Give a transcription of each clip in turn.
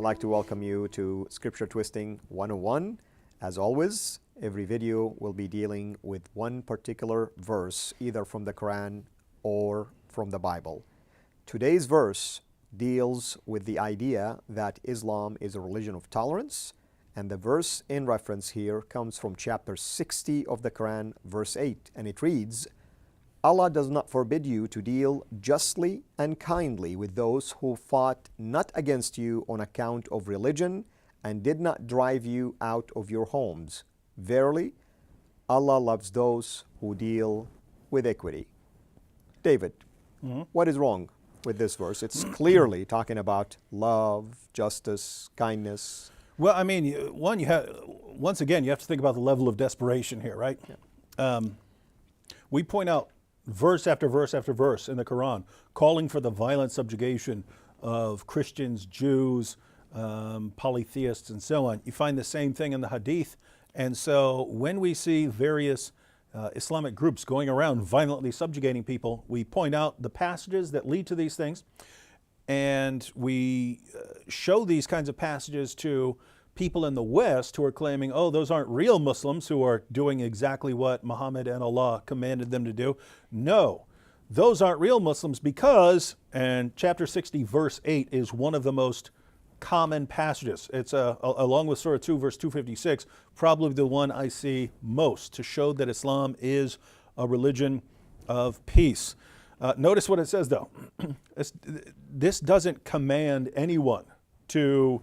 I'd like to welcome you to Scripture Twisting 101. As always, every video will be dealing with one particular verse, either from the Quran or from the Bible. Today's verse deals with the idea that Islam is a religion of tolerance, and the verse in reference here comes from chapter 60 of the Quran, verse 8, and it reads, Allah does not forbid you to deal justly and kindly with those who fought not against you on account of religion and did not drive you out of your homes. Verily, Allah loves those who deal with equity. David, what is wrong with this verse? It's clearly talking about love, justice, kindness. Well, I mean, once again, you have to think about the level of desperation here, right? Yeah. We point out verse after verse after verse in the Quran calling for the violent subjugation of Christians, Jews, polytheists, and so on. You find the same thing in the Hadith. And so when we see various Islamic groups going around violently subjugating people, we point out the passages that lead to these things, and we show these kinds of passages to people in the West who are claiming, oh, those aren't real Muslims who are doing exactly what Muhammad and Allah commanded them to do. No, those aren't real Muslims because, and chapter 60 verse 8 is one of the most common passages. It's along with Surah 2 verse 256, probably the one I see most to show that Islam is a religion of peace. Notice what it says though. This doesn't command anyone to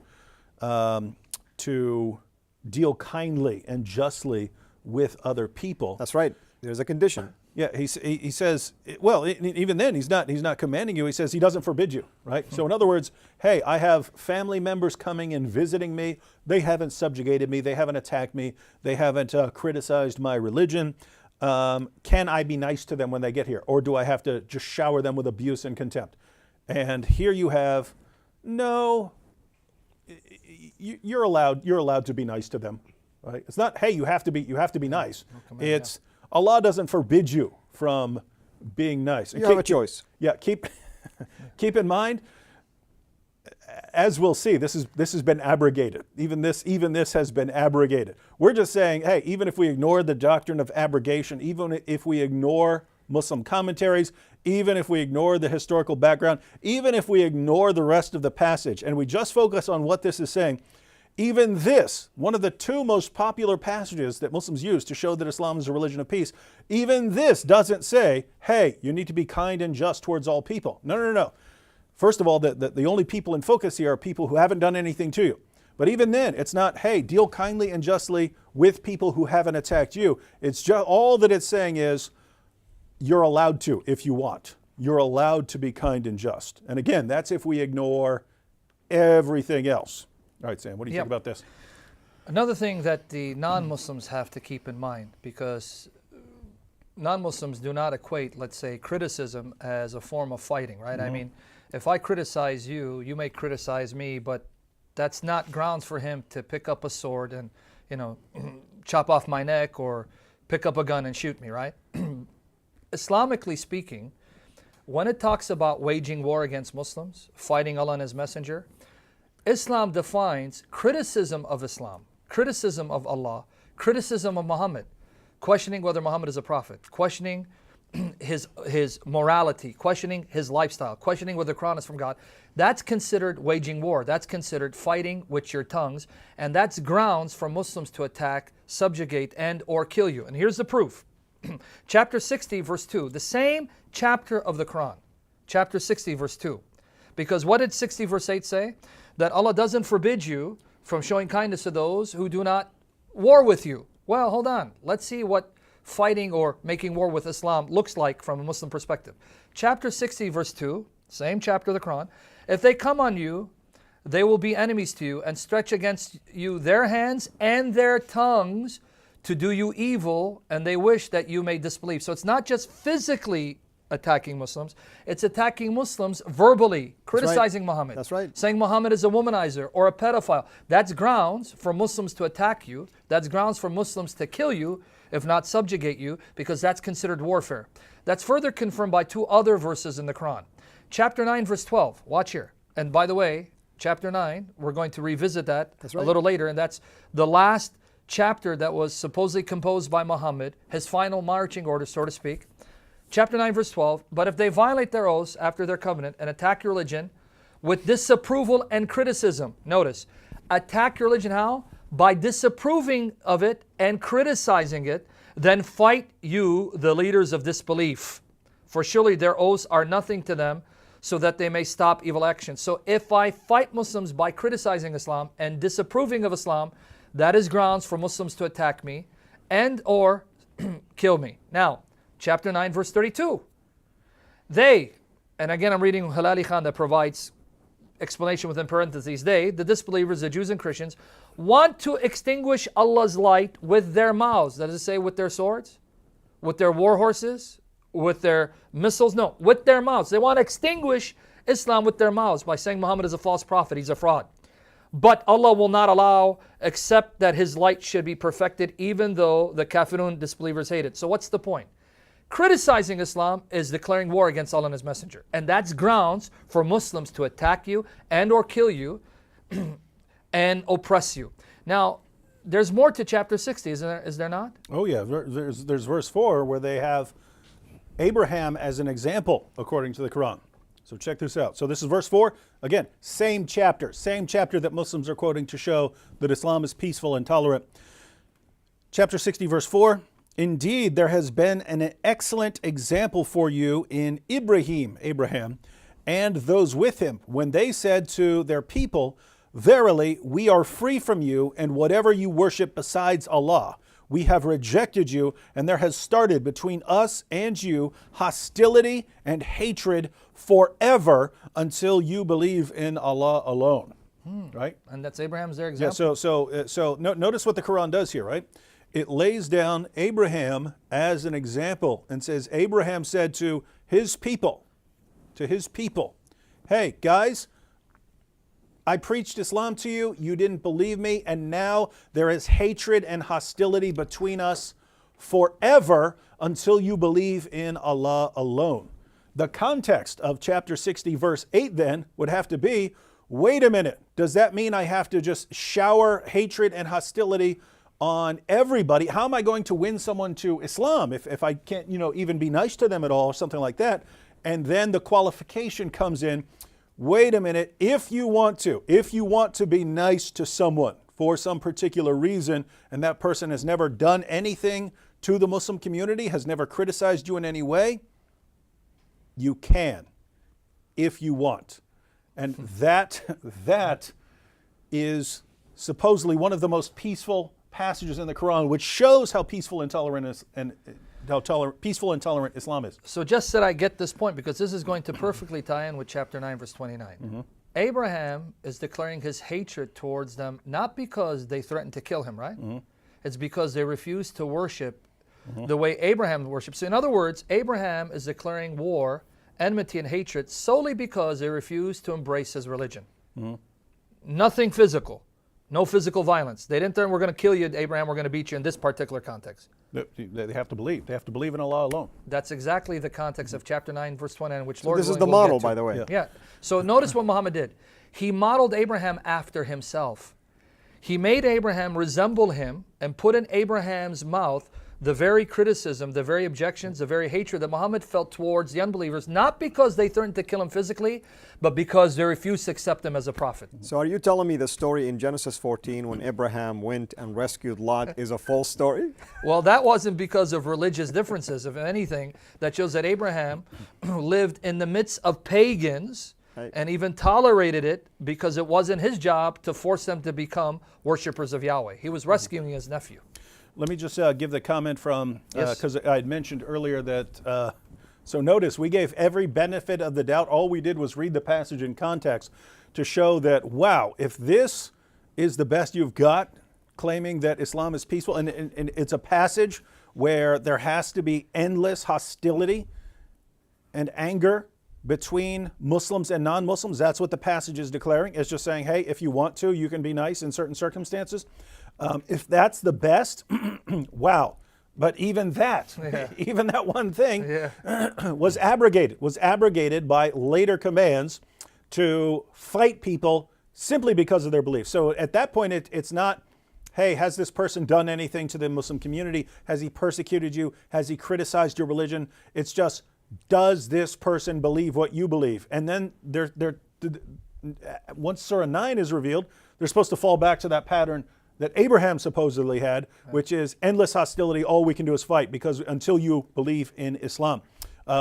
deal kindly and justly with other people. That's right. There's a condition. Yeah, he says, well, even then, he's not commanding you. He says he doesn't forbid you, right? So in other words, hey, I have family members coming and visiting me. They haven't subjugated me. They haven't attacked me. They haven't criticized my religion. Can I be nice to them when they get here? Or do I have to just shower them with abuse and contempt? And here you have, no, you're allowed to be nice to them, right? It's not, hey, you have to be nice. It's, Allah doesn't forbid you from being nice. You have a choice. Yeah, keep in mind, as we'll see, this has been abrogated. Even this has been abrogated. We're just saying, hey, even if we ignore the doctrine of abrogation, even if we ignore Muslim commentaries, even if we ignore the historical background, even if we ignore the rest of the passage, and we just focus on what this is saying, even this, one of the two most popular passages that Muslims use to show that Islam is a religion of peace, even this doesn't say, hey, you need to be kind and just towards all people. No. First of all, the only people in focus here are people who haven't done anything to you. But even then, it's not, hey, deal kindly and justly with people who haven't attacked you. It's just, all that it's saying is, you're allowed to if you want. You're allowed to be kind and just. And again, that's if we ignore everything else. All right, Sam, what do you think about this? Another thing that the non-Muslims have to keep in mind, because non-Muslims do not equate, let's say, criticism as a form of fighting, right? I mean, if I criticize you, you may criticize me, but that's not grounds for him to pick up a sword and, chop off my neck or pick up a gun and shoot me, right? Islamically speaking, when it talks about waging war against Muslims, fighting Allah and His Messenger, Islam defines criticism of Islam, criticism of Allah, criticism of Muhammad, questioning whether Muhammad is a prophet, questioning his morality, questioning his lifestyle, questioning whether the Quran is from God. That's considered waging war. That's considered fighting with your tongues, and that's grounds for Muslims to attack, subjugate, and or kill you. And here's the proof. Chapter 60, verse 2, the same chapter of the Quran, chapter 60, verse 2. Because what did 60, verse 8 say? That Allah doesn't forbid you from showing kindness to those who do not war with you. Well, hold on. Let's see what fighting or making war with Islam looks like from a Muslim perspective. Chapter 60, verse 2, same chapter of the Quran. If they come on you, they will be enemies to you and stretch against you their hands and their tongues to do you evil, and they wish that you may disbelieve. So it's not just physically attacking Muslims, it's attacking Muslims verbally, criticizing Muhammad. That's right. Saying Muhammad is a womanizer or a pedophile. That's grounds for Muslims to attack you. That's grounds for Muslims to kill you, if not subjugate you, because that's considered warfare. That's further confirmed by two other verses in the Quran. Chapter 9, verse 12. Watch here. And by the way, chapter 9. We're going to revisit that right. a little later, and that's the last chapter that was supposedly composed by Muhammad, his final marching order, so to speak. Chapter 9, verse 12, but if they violate their oaths after their covenant and attack your religion with disapproval and criticism, notice, attack your religion how? By disapproving of it and criticizing it, then fight you, the leaders of disbelief. For surely their oaths are nothing to them, so that they may stop evil actions. So if I fight Muslims by criticizing Islam and disapproving of Islam, that is grounds for Muslims to attack me and or kill me. Now, chapter 9, verse 32. They, and again I'm reading Halali Khan that provides explanation within parentheses, they, the disbelievers, the Jews and Christians, want to extinguish Allah's light with their mouths. That is to say, with their swords, with their war horses, with their missiles. No, with their mouths. They want to extinguish Islam with their mouths by saying Muhammad is a false prophet, he's a fraud. But Allah will not allow except that his light should be perfected, even though the kafirun disbelievers hate it. So what's the point? Criticizing Islam is declaring war against Allah and His Messenger. And that's grounds for Muslims to attack you and or kill you and oppress you. Now, there's more to chapter 60, is there not? Oh yeah, there's verse 4 where they have Abraham as an example according to the Quran. So check this out. So this is verse 4. Again, same chapter that Muslims are quoting to show that Islam is peaceful and tolerant. Chapter 60, verse 4. Indeed, there has been an excellent example for you in Abraham, and those with him, when they said to their people, verily, we are free from you and whatever you worship besides Allah. We have rejected you, and there has started between us and you hostility and hatred forever until you believe in Allah alone. Right? And that's Abraham's their example. Yeah, so notice what the Quran does here, right? It lays down Abraham as an example and says, Abraham said to his people, hey, guys, I preached Islam to you, you didn't believe me, and now there is hatred and hostility between us forever until you believe in Allah alone. The context of chapter 60, verse 8 then would have to be, wait a minute, does that mean I have to just shower hatred and hostility on everybody? How am I going to win someone to Islam if I can't, even be nice to them at all or something like that? And then the qualification comes in, wait a minute, if you want to be nice to someone for some particular reason, and that person has never done anything to the Muslim community, has never criticized you in any way, you can, if you want. And that is supposedly one of the most peaceful passages in the Quran, which shows how peaceful and tolerant Islam is. So just that I get this point, because this is going to perfectly tie in with chapter 9, verse 29. Mm-hmm. Abraham is declaring his hatred towards them, not because they threatened to kill him, right? Mm-hmm. It's because they refused to worship the way Abraham worshipped. So in other words, Abraham is declaring war, enmity, and hatred solely because they refused to embrace his religion. Mm-hmm. Nothing physical. No physical violence. They didn't think, we're going to kill you, Abraham, we're going to beat you in this particular context. They have to believe. They have to believe in Allah alone. That's exactly the context of chapter 9, verse 29, which so Lord this is willing, the we'll model, get to. by the way. Yeah. So notice what Muhammad did. He modeled Abraham after himself. He made Abraham resemble him and put in Abraham's mouth the very criticism, the very objections, the very hatred that Muhammad felt towards the unbelievers, not because they threatened to kill him physically, but because they refused to accept him as a prophet. So are you telling me the story in Genesis 14 when Abraham went and rescued Lot is a false story? Well, that wasn't because of religious differences. If anything, that shows that Abraham lived in the midst of pagans, right, and even tolerated it because it wasn't his job to force them to become worshipers of Yahweh. He was rescuing his nephew. Let me just give the comment from, because Yes. I had mentioned earlier that, so notice we gave every benefit of the doubt. All we did was read the passage in context to show that, wow, if this is the best you've got, claiming that Islam is peaceful, and it's a passage where there has to be endless hostility and anger between Muslims and non-Muslims. That's what the passage is declaring. It's just saying, hey, if you want to, you can be nice in certain circumstances. If that's the best, wow. But even that, even that one thing was abrogated by later commands to fight people simply because of their belief. So at that point, it's not, hey, has this person done anything to the Muslim community? Has he persecuted you? Has he criticized your religion? It's just, does this person believe what you believe? And then once Surah 9 is revealed, they're supposed to fall back to that pattern that Abraham supposedly had, which is endless hostility. All we can do is fight because until you believe in Islam.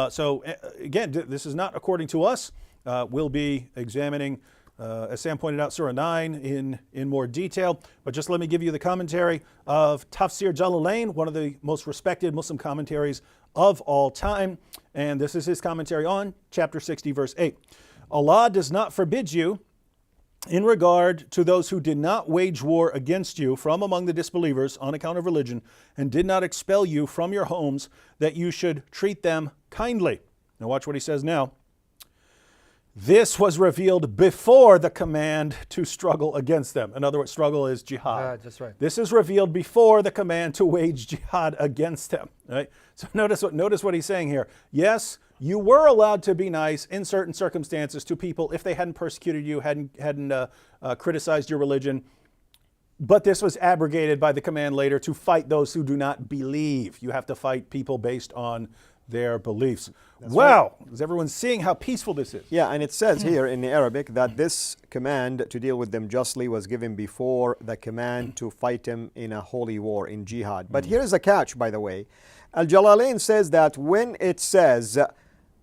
So again, this is not according to us. We'll be examining, as Sam pointed out, Surah 9 in more detail. But just let me give you the commentary of Tafsir Jalalain, one of the most respected Muslim commentaries of all time. And this is his commentary on chapter 60, verse 8. Allah does not forbid you in regard to those who did not wage war against you from among the disbelievers on account of religion and did not expel you from your homes, that you should treat them kindly. Now watch what he says now. This was revealed before the command to struggle against them. In other words, struggle is jihad. That's right. This is revealed before the command to wage jihad against them. Right? So notice what he's saying here. Yes, you were allowed to be nice in certain circumstances to people if they hadn't persecuted you, hadn't criticized your religion. But this was abrogated by the command later to fight those who do not believe. You have to fight people based on their beliefs. That's wow! Right. Is everyone seeing how peaceful this is? Yeah, and it says here in the Arabic that this command to deal with them justly was given before the command to fight them in a holy war, in jihad. But here is a catch, by the way. Al-Jalalain says that when it says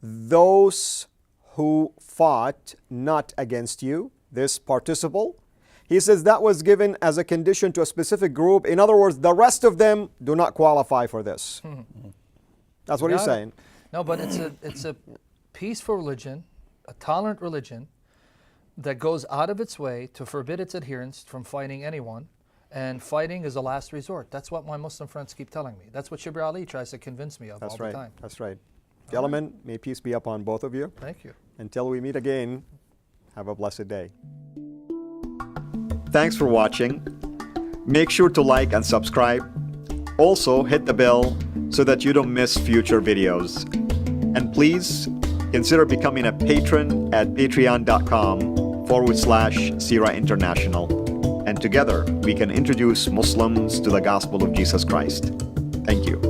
those who fought not against you, this participle, he says that was given as a condition to a specific group. In other words, the rest of them do not qualify for this. That's what he's saying. No, but it's a peaceful religion, a tolerant religion that goes out of its way to forbid its adherents from fighting anyone. And fighting is a last resort. That's what my Muslim friends keep telling me. That's what Shibr Ali tries to convince me of all the time. That's right. Gentlemen, may peace be upon both of you. Thank you. Until we meet again, have a blessed day. Thanks for watching. Make sure to like and subscribe. Also, hit the bell so that you don't miss future videos. And please consider becoming a patron at patreon.com/Sira International. And together we can introduce Muslims to the gospel of Jesus Christ. Thank you.